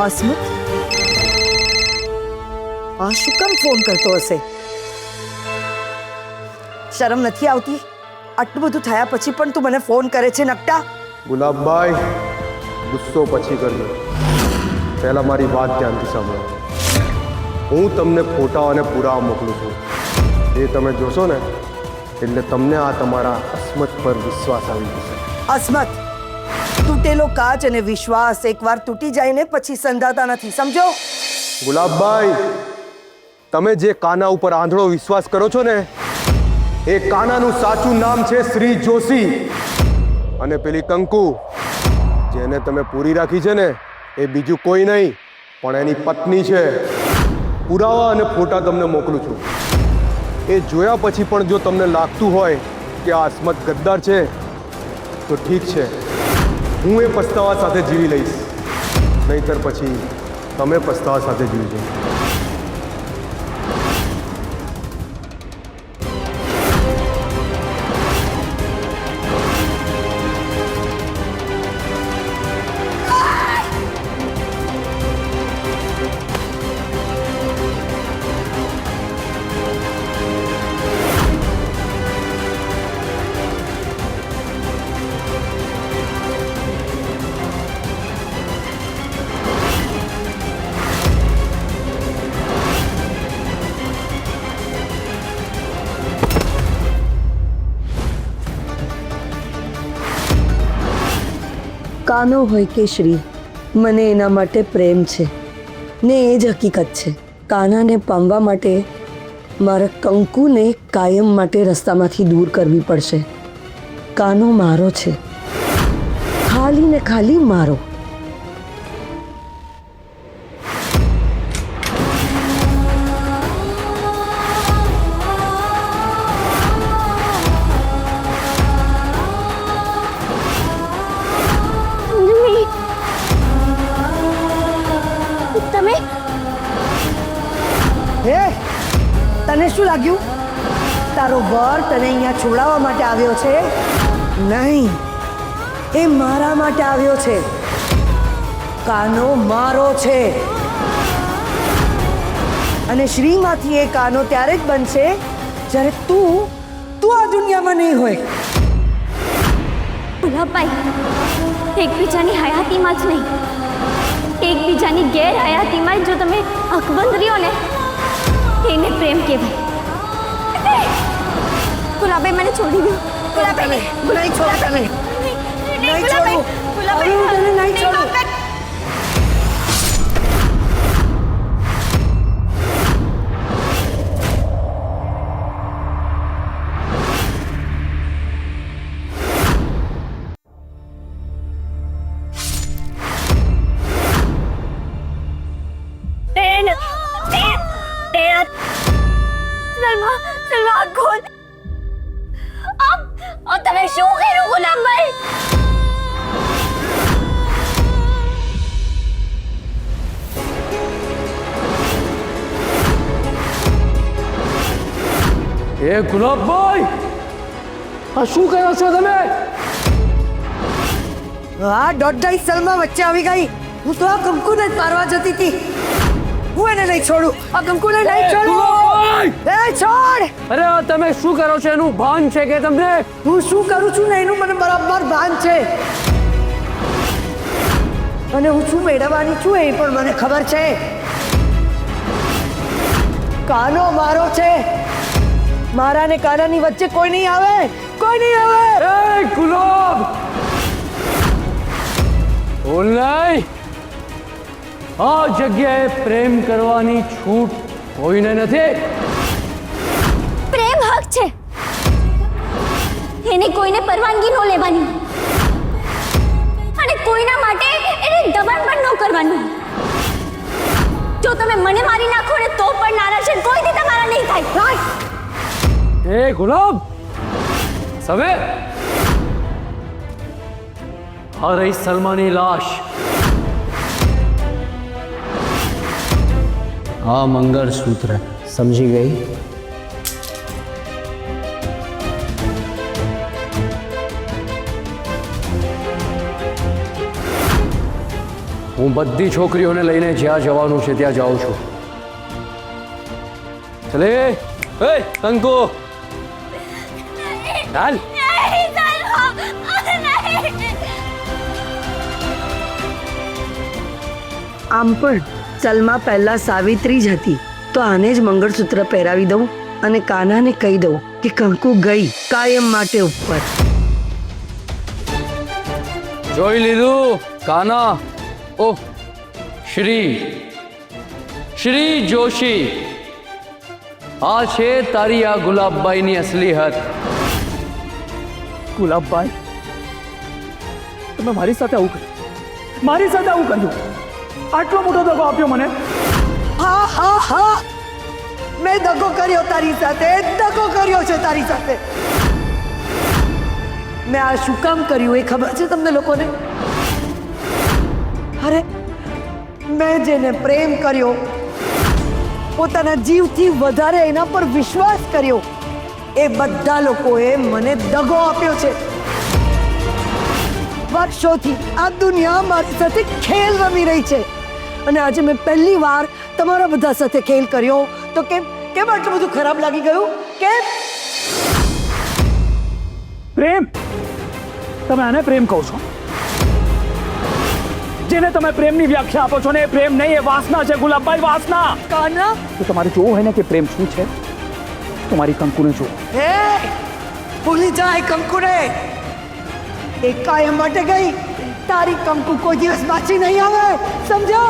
અસ્મિત આ શું કામ ફોન કરતો હશે? શરમ નથી આવતી? આટલું બધું થયા પછી પણ તું મને ફોન કરે છે નકટા? ગુલાબભાઈ, ગુસ્સો પછી કરજો, પહેલા મારી વાત ધ્યાનથી સાંભળો. હું તમને ફોટા અને પુરાવા મોકલું છું. એ તમે જોશો ને એટલે તમને આ તમારા અસ્મત પર વિશ્વાસ આવી જશે. અસ્મત, તૂટેલો કાચ અને વિશ્વાસ એકવાર તૂટી જાય ને પછી સંધાતા નથી, સમજો? ગુલાબભાઈ, તમે જે કાના ઉપર આંધળો વિશ્વાસ કરો છો ને એ કાનાનું સાચું નામ છે શ્રી જોશી. અને પેલી કંકુ જેને તમે પૂરી રાખી છે ને એ બીજું કોઈ નહીં પણ એની પત્ની છે. પુરાવા અને ફોટા તમને મોકલું છું. એ જોયા પછી પણ જો તમને લાગતું હોય કે આ અસ્મત ગદ્દાર છે તો ઠીક છે, હું એ પસ્તાવા સાથે જીવી લઈશ, નહીંતર પછી તમે પસ્તાવા સાથે જીવજો. કાનો હોય કે શ્રી, મને એના માટે પ્રેમ છે ને એ જ હકીકત છે. કાનાને પામવા માટે મારા કંકુને કાયમ માટે રસ્તામાંથી દૂર કરવી પડશે. કાનો મારો છે, ખાલી ને ખાલી મારો. હે, તને શું લાગ્યું તારો વર તને અહીંયા છોડાવવા માટે આવ્યો છે? નહીં, એ મારા માટે આવ્યો છે. કાનો મારો છે અને શ્રીમાંથી એ કાનો ત્યારે જ બનશે જ્યારે તું આ દુનિયામાં નહીં હોય. ગુલાબભાઈ, એકબીજાની હયાતીમાં જ નહીં, એકબીજાની ગેરહયાતીમાં જો તમે અકબંધ રહ્યો ને એને પ્રેમ કહેવાય. ગુલાબભાઈ, મને છોડી દો. ગુલાબભાઈ, નહીં છોડ તને, નહીં છોડું, ગુલાબભાઈ, હું તને નહીં છોડું. સલમા, ખોલ. તમે શું કર્યું ગુલાબભાઈ? એ ગુલાબભાઈ, આ શું કરો છો તમે? આ દોઢાઈ સલમા વચ્ચે આવી ગઈ. હું તો આ કંકુને જ મારવા જતી હતી. હું એને નહીં છોડું, આ કંકુને નહીં છોડું. એ છોડ! અરે તમે શું કરો છો એનું ભાન છે કે તમને? હું શું કરું છું ને એનું મને બરાબર ભાન છે અને હું શું મેળવવાની છું એ પણ મને ખબર છે. કાનો મારો છે, મારા ને કાનાની વચ્ચે કોઈ નહીં આવે, કોઈ નહીં આવે. એ ગુલાબ, બોલ નહીં. આ જગ્યાએ પ્રેમ કરવાની છૂટ કોઈને નથી. પ્રેમ હક છે, એને કોઈને પરવાનગી ન લેવાની અને કોઈના માટે એને દબાણ પણ ન કરવાનું. જો તમે મને મારી નાખો ને તો પણ નારાજ છે, કોઈથી તમારા નહીં થાય. એ ગુલાબ, સવે આ રહી સલમાની લાશ. આ મંગળસૂત્ર સમજી ગઈ? હું બધી છોકરીઓને લઈને જ્યાં જવાનું છે ત્યાં જાઉં છું. ચલે એ કંકુ ચાલ. નહીં ચાલો નહીં. આમ પણ સલમા પહેલા સાવિત્રી જ હતી, તો આને જ મંગળસૂત્ર પહેરાવી દઉં અને કાનાને કહી દઉં કે કંકુ ગઈ કાયમ માટે ઉપર. જોઈ લીધું કાના. ઓહ, શ્રી જોશી, આ છે તારી આ ગુલાબબાઈની અસલીહત. ગુલાબભાઈ, તમે મારી સાથે આવું કર્યું, મારી સાથે આવું કર્યું, આટલો મોટો દગો આપ્યો મને. હા હા હા, મેં દગો કર્યો તારી સાથે, દગો કર્યો છે તારી સાથે. મેં આ શું કામ કર્યું એ ખબર છે તમને લોકોને? અરે મેં જેને પ્રેમ કર્યો, પોતાના જીવથી વધારે એના પર વિશ્વાસ કર્યો, એ બધા લોકોએ મને દગો આપ્યો છે. વર્ષોથી આ દુનિયા મારી સાથે ખેલ રમી રહી છે અને આજે મેં પહેલી વાર તમારા બધા સાથે ખેલ કર્યો, તો કેમ કેમ આટલું બધું ખરાબ લાગી ગયું? કેમ? પ્રેમ? તમે આને પ્રેમ કહો છો? જેને તમે પ્રેમની વ્યાખ્યા આપો છો ને, એ પ્રેમ નહીં, એ વાસના છે ગુલાબભાઈ, વાસના. કાના, તો તમારે જોવું હોય ને કે પ્રેમ શું છે, તમારી કંકુને જુઓ. હે, ભૂલી જાય કંકુને. એ કાયમ માટે ગઈ. તારી કંકુ કોઈ દિવસ પાછી નહીં આવે, સમજો?